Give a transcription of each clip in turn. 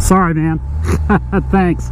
Sorry, man. Thanks.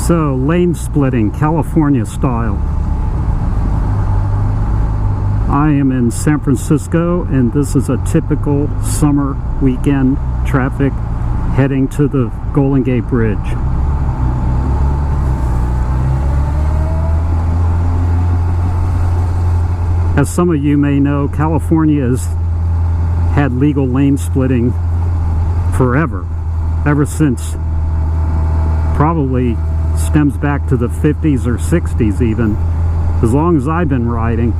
So, lane splitting, California style. I am in San Francisco, and this is a typical summer weekend traffic heading to the Golden Gate Bridge. As some of you may know, California has had legal lane splitting forever, ever since probably stems back to the 50s or 60s even, as long as I've been riding,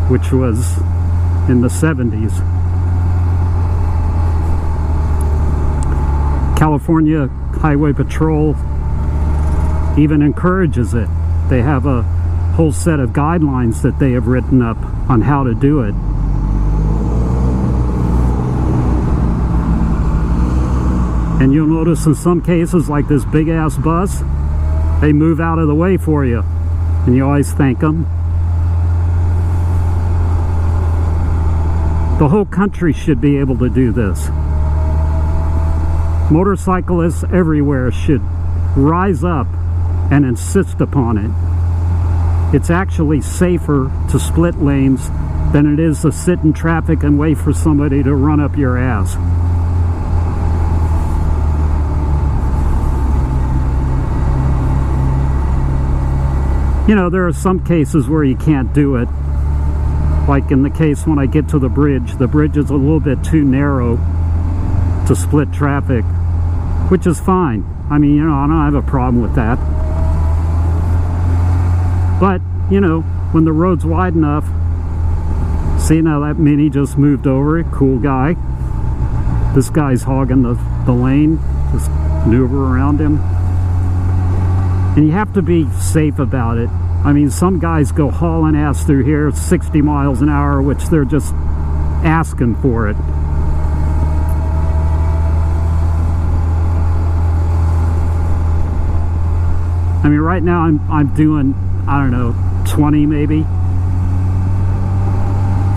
which was in the 70s. California Highway Patrol even encourages it. They have a whole set of guidelines that they have written up on how to do it. And you'll notice in some cases, like this big ass bus, they move out of the way for you, and you always thank them. The whole country should be able to do this. Motorcyclists everywhere should rise up and insist upon it. It's actually safer to split lanes than it is to sit in traffic and wait for somebody to run up your ass. You know, there are some cases where you can't do it. Like in the case when I get to the bridge is a little bit too narrow to split traffic, which is fine. I mean, you know, I don't have a problem with that. But, you know, when the road's wide enough, See, now that Mini just moved over it. Cool guy. This guy's hogging the lane. Just maneuver around him. And you have to be safe about it. I mean, some guys go hauling ass through here 60 miles an hour, which they're just asking for it. I mean, right now I'm doing, I don't know, 20 maybe.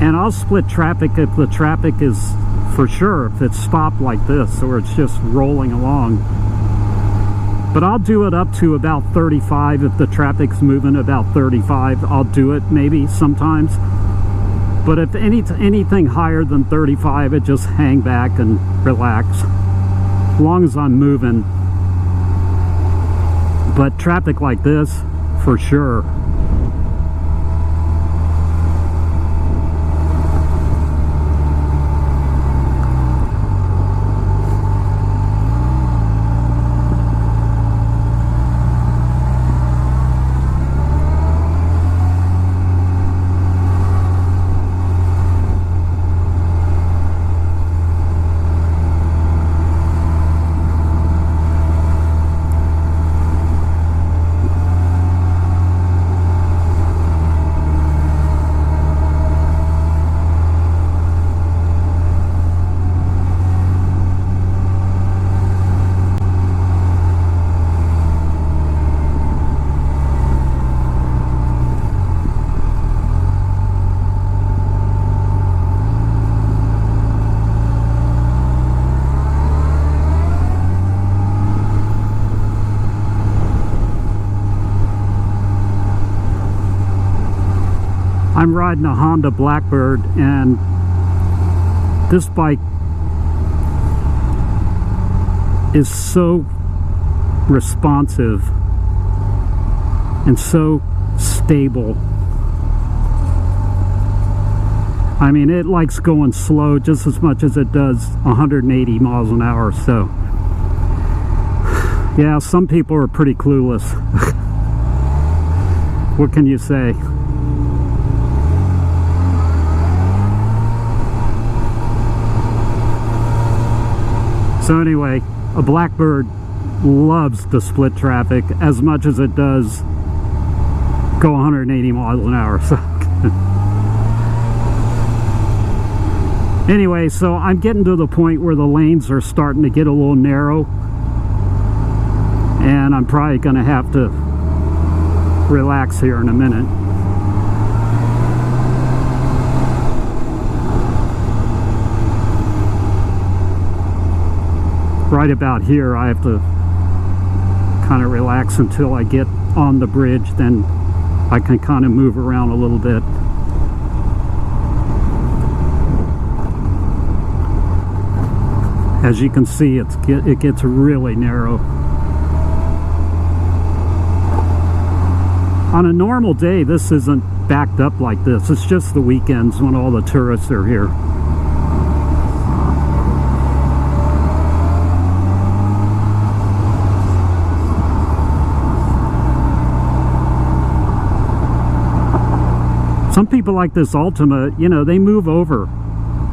And I'll split traffic if the traffic is, for sure, if it's stopped like this or it's just rolling along. But I'll do it up to about 35 if the traffic's moving about 35. I'll do it maybe sometimes. But if anything higher than 35, it just hang back and relax. As long as I'm moving. But traffic like this, for sure. I'm riding a Honda Blackbird, and this bike is so responsive and so stable. I mean, it likes going slow just as much as it does 180 miles an hour. So yeah, some people are pretty clueless. What can you say? So anyway, a Blackbird loves to split traffic as much as it does go 180 miles an hour. So anyway, so I'm getting to the point where the lanes are starting to get a little narrow, and I'm probably going to have to relax here in a minute. Right about here I have to kind of relax until I get on the bridge, then I can kind of move around a little bit. As you can see, it gets really narrow. On a normal day, this isn't backed up like this. It's just the weekends when all the tourists are here. Some people like this Altima, you know, they move over,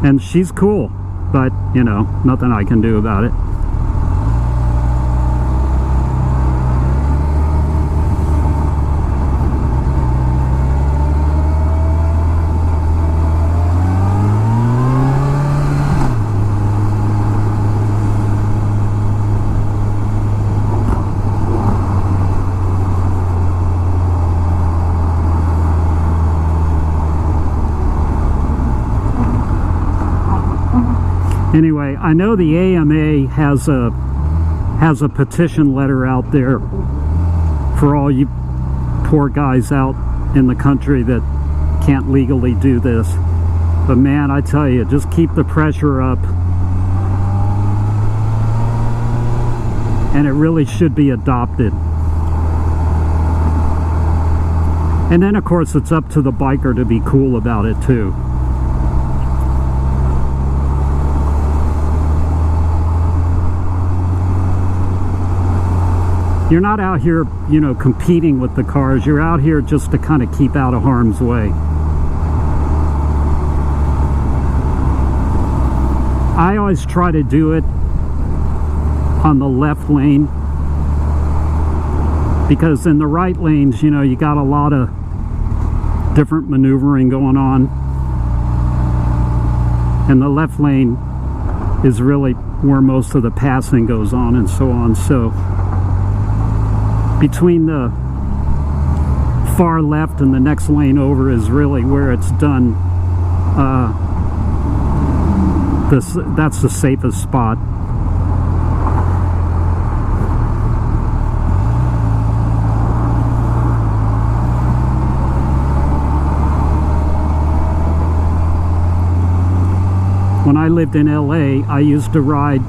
and she's cool, but, you know, nothing I can do about it. Anyway, I know the AMA has a petition letter out there for all you poor guys out in the country that can't legally do this. But man, I tell you, just keep the pressure up. And it really should be adopted. And then of course it's up to the biker to be cool about it too. You're not out here, you know, competing with the cars. You're out here just to kind of keep out of harm's way. I always try to do it on the left lane, because in the right lanes, you know, you got a lot of different maneuvering going on, and the left lane is really where most of the passing goes on and so on. So between the far left and the next lane over is really where it's done. That's the safest spot. When I lived in LA, I used to ride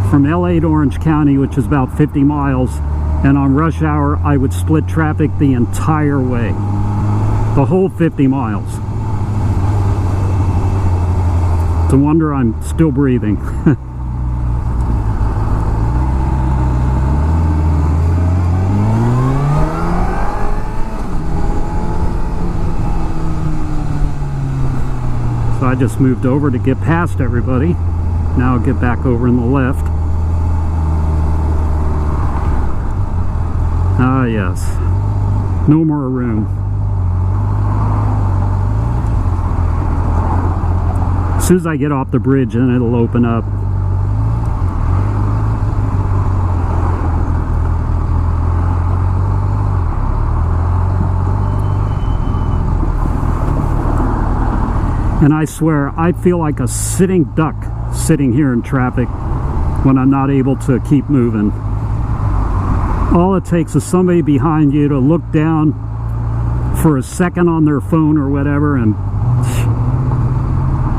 from LA to Orange County, which is about 50 miles, and on rush hour I would split traffic the entire way, the whole 50 miles. It's a wonder I'm still breathing. So I just moved over to get past everybody. Now I'll get back over in the left. Ah, yes. No more room. As soon as I get off the bridge, then it'll open up. And I swear, I feel like a sitting duck sitting here in traffic when I'm not able to keep moving. All it takes is somebody behind you to look down for a second on their phone or whatever, and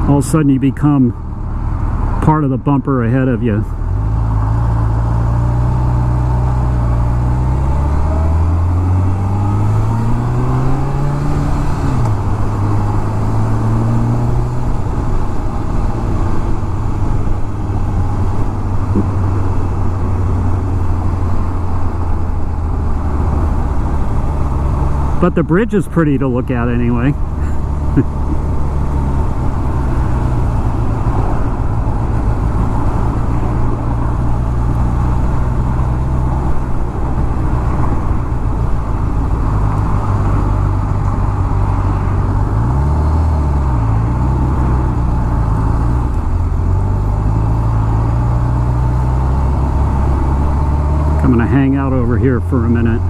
all of a sudden you become part of the bumper ahead of you. But the bridge is pretty to look at anyway. I'm gonna hang out over here for a minute.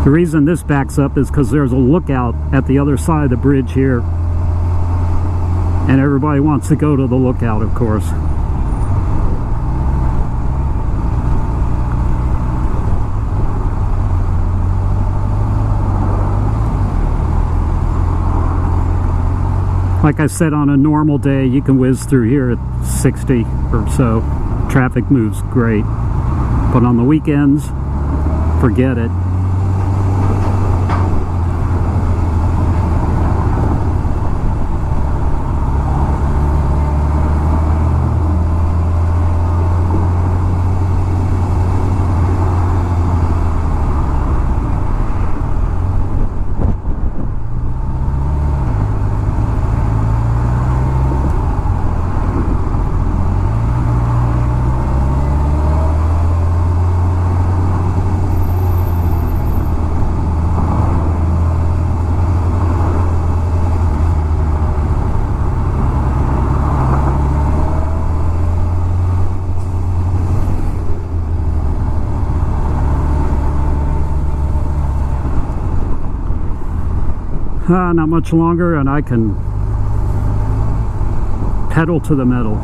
The reason this backs up is because there's a lookout at the other side of the bridge here, and everybody wants to go to the lookout, of course. Like I said, on a normal day you can whiz through here at 60 or so. Traffic moves great, but on the weekends, forget it. Not much longer and I can pedal to the metal.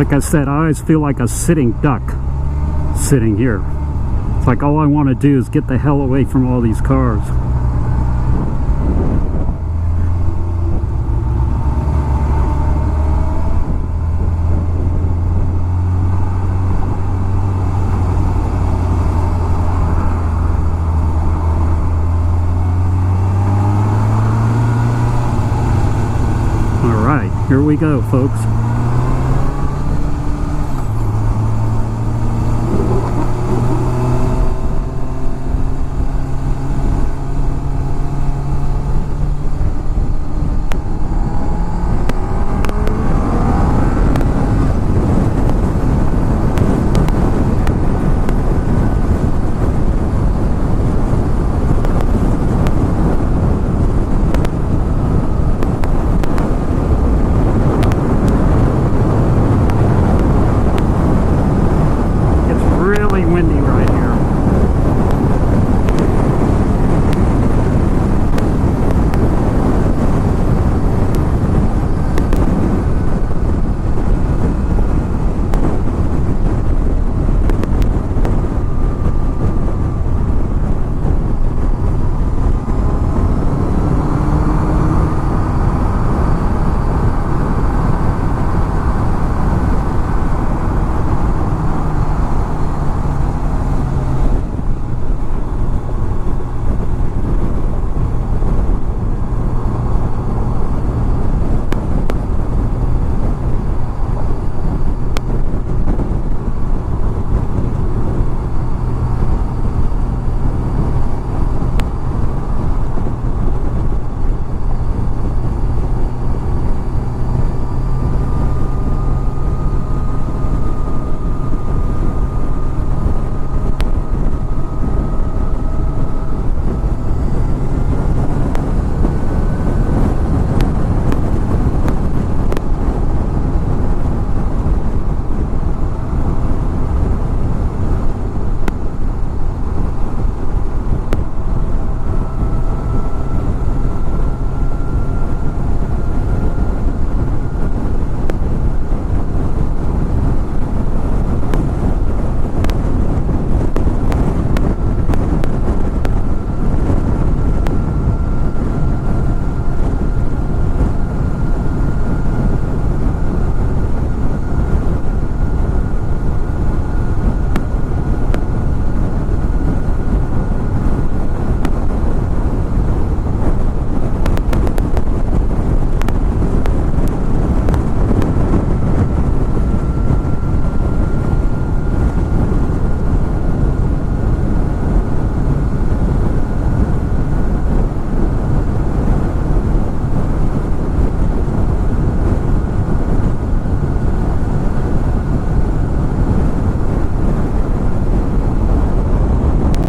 Like I said, I always feel like a sitting duck sitting here. It's like all I want to do is get the hell away from all these cars. All right, here we go, folks.